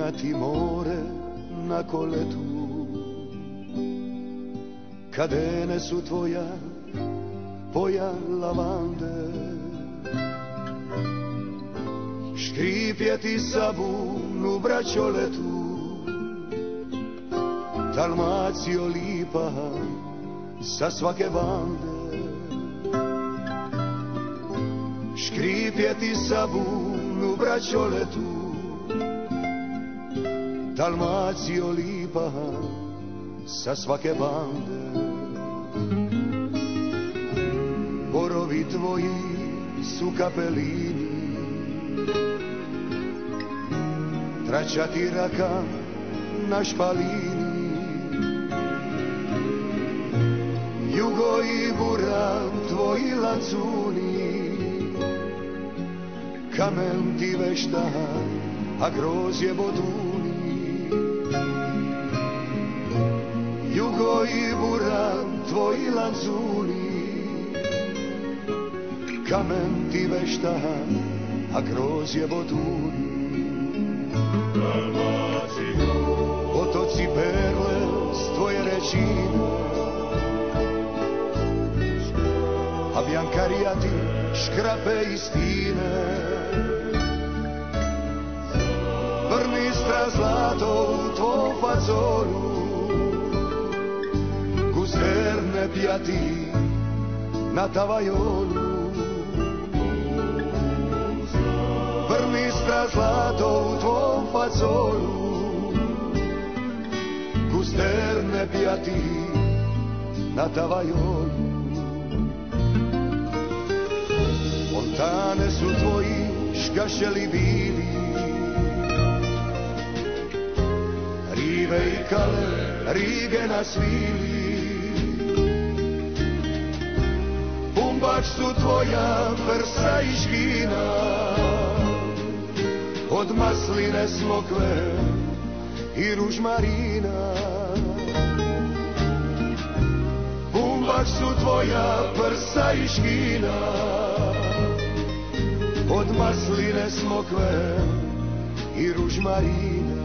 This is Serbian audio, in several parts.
Vonjati more na koletu, kadene su tvoja poja lavande, škripjeti sabun u braćoletu, Dalmacio lipa sa svake bande, škripjeti sabun u braćoletu, Dalmacio lipa sa svake bande. Borovi tvoji su kapelini, tračati raka na špalini, jugo i buran tvoji lancuni, kamen ti vešta, a grožđe boduni. Jugo i buran tvoji lancuni, kamen ti vešta, a grožđe boduni. Otoci perle s tvoje rečine, a Biancarijati škrape istine. Vrnistra zlato u tvom fazonu, gusterne pjati na tavajonu. Vrnistra zlato u tvom fazonu, gusterne pjati na tavajonu. Fontane su tvoji škašeli bili, rive i kale, rige na svili. Bumbač su tvoja prsa i škina, od masline smokve i ružmarina. Bumbač su tvoja prsa i škina, od masline smokve i ružmarina.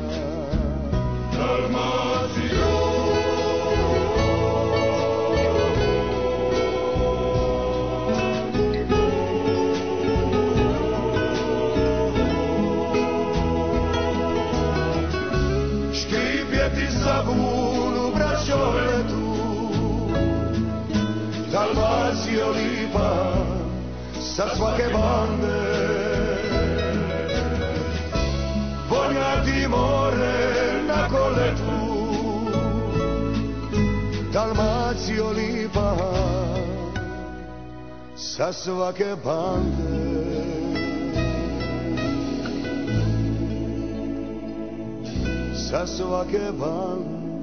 Dalmacio, škripjeti sabun u braćoletu, Dalmacio lipa sa svake bande, vonjati more na koletu, Dalmacio lipa sa svake bande. Sa svake bande.